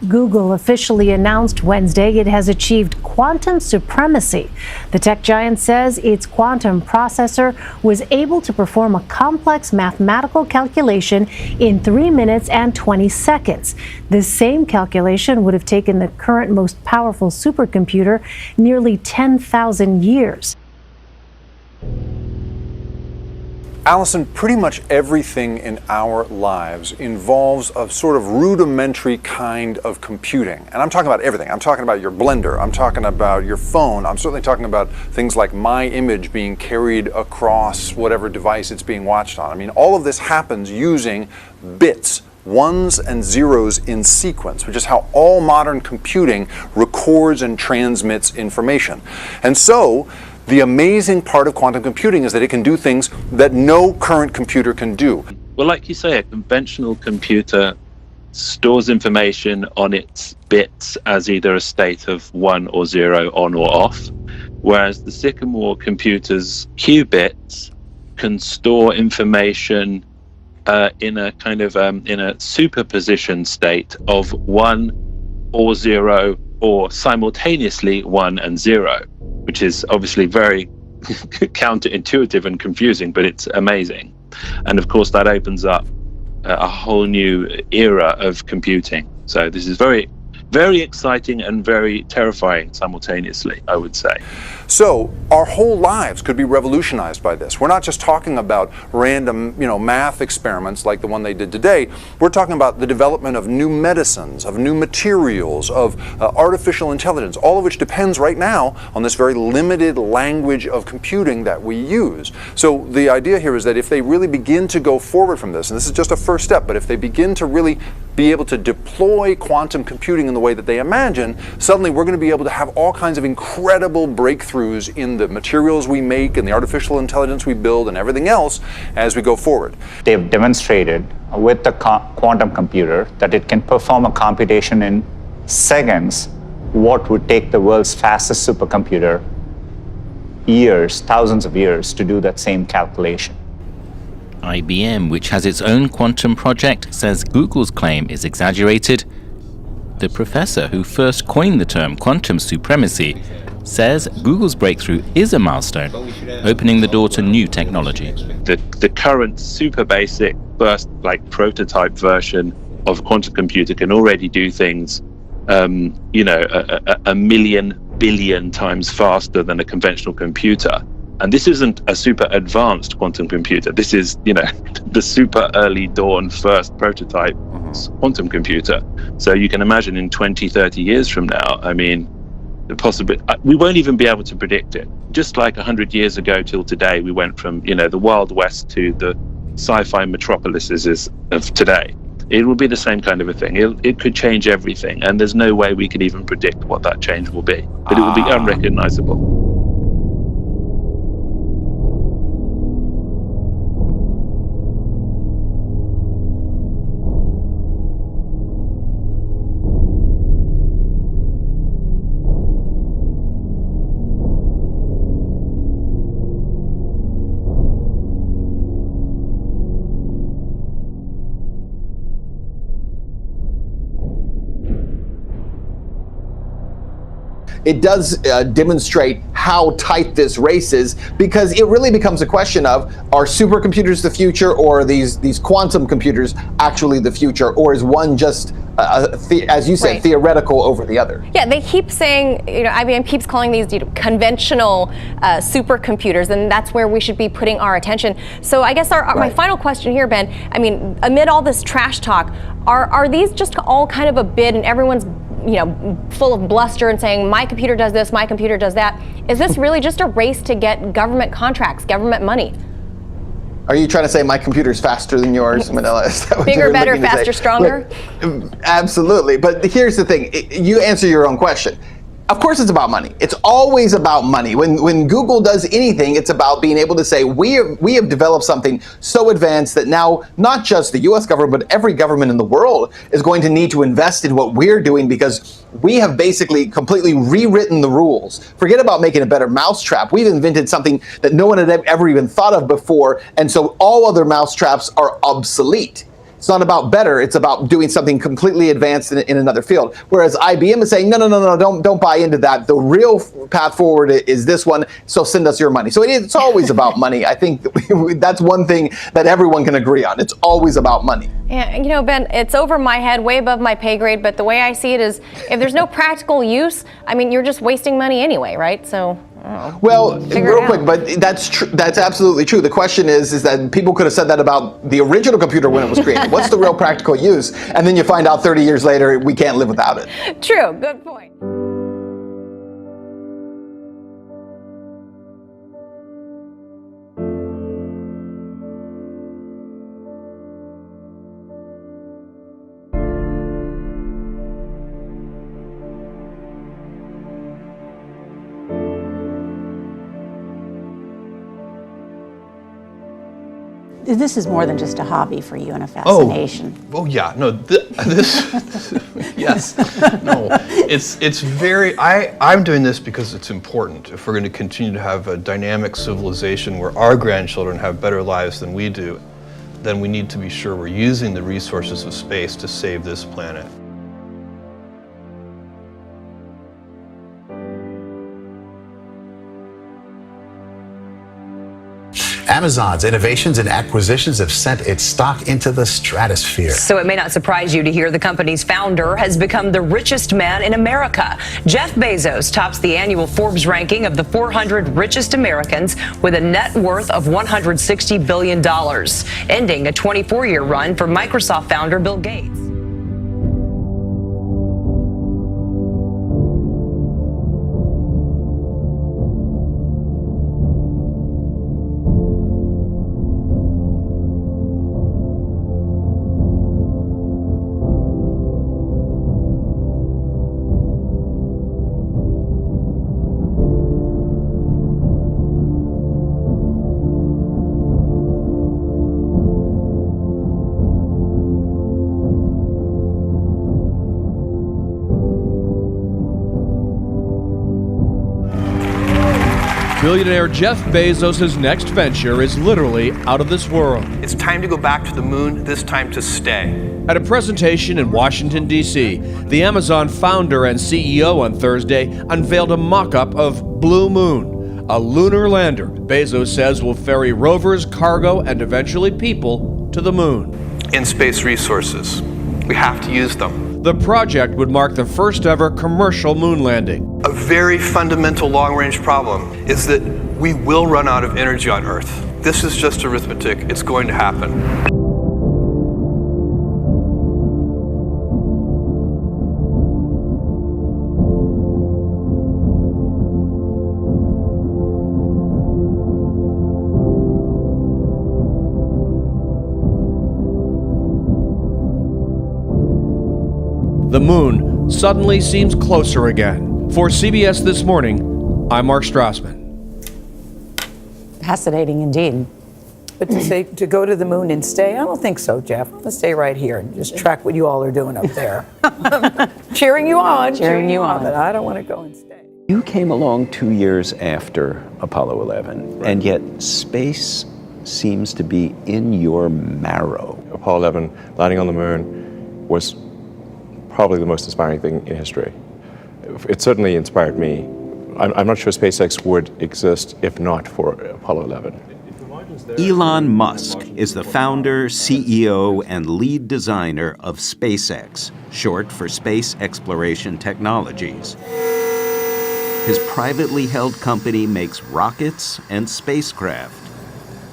Google officially announced Wednesday it has achieved quantum supremacy. The tech giant says its quantum processor was able to perform a complex mathematical calculation in 3 minutes and 20 seconds. This same calculation would have taken the current most powerful supercomputer nearly 10,000 years. Allison, pretty much everything in our lives involves a sort of rudimentary kind of computing. And I'm talking about everything. I'm talking about your blender. I'm talking about your phone. I'm certainly talking about things like my image being carried across whatever device it's being watched on. I mean, all of this happens using bits, ones and zeros in sequence, which is how all modern computing records and transmits information. And so, the amazing part of quantum computing is that it can do things that no current computer can do. Well, like you say, a conventional computer stores information on its bits as either a state of 1 or 0, on or off, whereas the Sycamore computer's qubits can store information in a kind of in a superposition state of 1 or 0, or simultaneously 1 and 0, which is obviously very counterintuitive and confusing, but it's amazing. And of course, that opens up a whole new era of computing. So this is very, very exciting and very terrifying simultaneously, I would say. So our whole lives could be revolutionized by this. We're not just talking about random, math experiments like the one they did today. We're talking about the development of new medicines, of new materials, of artificial intelligence, all of which depends right now on this very limited language of computing that we use. So the idea here is that if they really begin to go forward from this, and this is just a first step, but if they begin to really be able to deploy quantum computing in the way that they imagine, suddenly we're going to be able to have all kinds of incredible breakthroughs in the materials we make and the artificial intelligence we build and everything else as we go forward. They've demonstrated with the quantum computer that it can perform a computation in seconds what would take the world's fastest supercomputer years, thousands of years, to do that same calculation. IBM, which has its own quantum project, says Google's claim is exaggerated. The professor who first coined the term quantum supremacy says Google's breakthrough is a milestone, opening the door to new technology. The current super basic first prototype version of a quantum computer can already do things a million billion times faster than a conventional computer. And this isn't a super advanced quantum computer. This is, the super early dawn first prototype quantum computer. So you can imagine in 20, 30 years from now, we won't even be able to predict it. Just like 100 years ago till today, we went from, the Wild West to the sci-fi metropolises of today. It will be the same kind of a thing. It could change everything, and there's no way we could even predict what that change will be. But it will be unrecognizable. It does demonstrate how tight this race is, because it really becomes a question of, are supercomputers the future, or are these quantum computers actually the future, or is one just, as you said, right, theoretical over the other? Yeah, they keep saying, IBM keeps calling these conventional supercomputers, and that's where we should be putting our attention. So I guess my final question here, Ben, amid all this trash talk, are these just all kind of a bid, and everyone's full of bluster and saying, my computer does this, my computer does that? Is this really just a race to get government contracts, government money? Are you trying to say my computer's faster than yours, Manila? Is that what bigger, better, faster, stronger? Absolutely. But here's the thing. You answer your own question. Of course it's about money. It's always about money. When Google does anything, it's about being able to say, we have developed something so advanced that now not just the US government, but every government in the world is going to need to invest in what we're doing, because we have basically completely rewritten the rules. Forget about making a better mousetrap. We've invented something that no one had ever even thought of before, and so all other mousetraps are obsolete. It's not about better. It's about doing something completely advanced in another field. Whereas IBM is saying, no, don't buy into that. The real path forward is this one. So send us your money. So it's always about money. I think that's one thing that everyone can agree on. It's always about money. Yeah, Ben, it's over my head, way above my pay grade. But the way I see it is, if there's no practical use, I mean, you're just wasting money anyway, right? So. Well, real quick, but that's true. That's absolutely true. The question is that people could have said that about the original computer when it was created. What's the real practical use? And then you find out 30 years later we can't live without it. True. Good point. This is more than just a hobby for you and a fascination. Oh yeah, no, this yes, no, it's very. I'm doing this because it's important. If we're going to continue to have a dynamic civilization where our grandchildren have better lives than we do, then we need to be sure we're using the resources of space to save this planet. Amazon's innovations and acquisitions have sent its stock into the stratosphere. So it may not surprise you to hear the company's founder has become the richest man in America. Jeff Bezos tops the annual Forbes ranking of the 400 richest Americans with a net worth of $160 billion, ending a 24-year run for Microsoft founder Bill Gates. Billionaire Jeff Bezos' next venture is literally out of this world. It's time to go back to the moon, this time to stay. At a presentation in Washington, D.C., the Amazon founder and CEO on Thursday unveiled a mock-up of Blue Moon, a lunar lander Bezos says will ferry rovers, cargo, and eventually people to the moon. In space resources, we have to use them. The project would mark the first ever commercial moon landing. A very fundamental long-range problem is that we will run out of energy on Earth. This is just arithmetic. It's going to happen. The moon suddenly seems closer again. For CBS This Morning, I'm Mark Strassman. Fascinating indeed. But to go to the moon and stay, I don't think so, Jeff. I'm going to stay right here and just track what you all are doing up there. Cheering you on. Cheering you on. But I don't want to go and stay. You came along 2 years after Apollo 11, and yet space seems to be in your marrow. Apollo 11 landing on the moon was probably the most inspiring thing in history. It certainly inspired me. I'm not sure SpaceX would exist if not for Apollo 11. Elon Musk is the founder, CEO, and lead designer of SpaceX, short for Space Exploration Technologies. His privately held company makes rockets and spacecraft.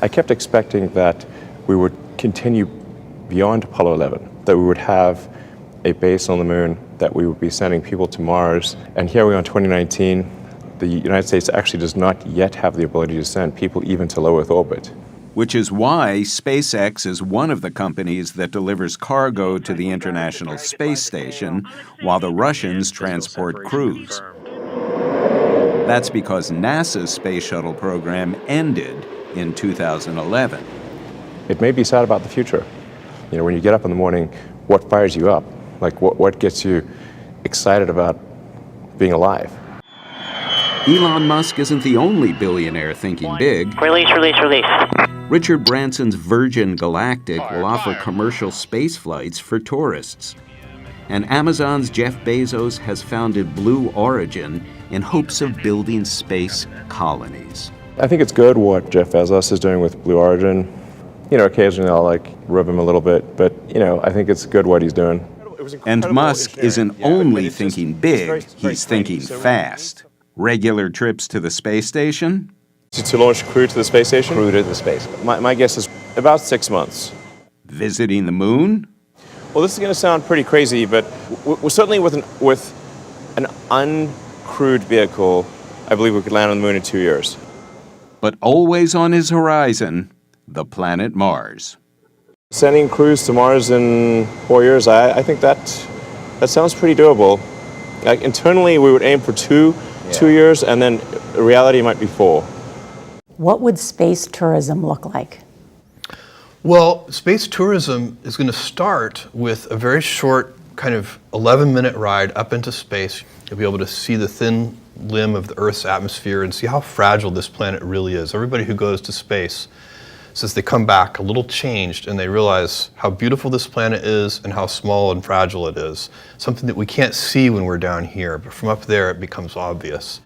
I kept expecting that we would continue beyond Apollo 11, that we would have a base on the moon, that we would be sending people to Mars. And here we are in 2019, the United States actually does not yet have the ability to send people even to low Earth orbit. Which is why SpaceX is one of the companies that delivers cargo to the International Space Station, while the Russians transport crews. That's because NASA's space shuttle program ended in 2011. It may be sad about the future. You know, when you get up in the morning, what fires you up? Like, what gets you excited about being alive? Elon Musk isn't the only billionaire thinking big. Release. Richard Branson's Virgin Galactic will offer commercial space flights for tourists. And Amazon's Jeff Bezos has founded Blue Origin in hopes of building space colonies. I think it's good what Jeff Bezos is doing with Blue Origin. You know, occasionally I'll rib him a little bit, but I think it's good what he's doing. And Musk isn't only thinking big, he's thinking fast. Regular trips to the space station? To launch crew to the space station? Crew to the space. My guess is about 6 months. Visiting the moon? Well, this is going to sound pretty crazy, but we're certainly with an uncrewed vehicle, I believe we could land on the moon in 2 years. But always on his horizon, the planet Mars. Sending crews to Mars in 4 years, I think that sounds pretty doable. Internally, we would aim for 2 years, and then reality might be 4. What would space tourism look like? Well, space tourism is going to start with a very short, kind of 11-minute ride up into space. You'll be able to see the thin limb of the Earth's atmosphere and see how fragile this planet really is. Everybody who goes to space says they come back a little changed and they realize how beautiful this planet is and how small and fragile it is. Something that we can't see when we're down here, but from up there it becomes obvious.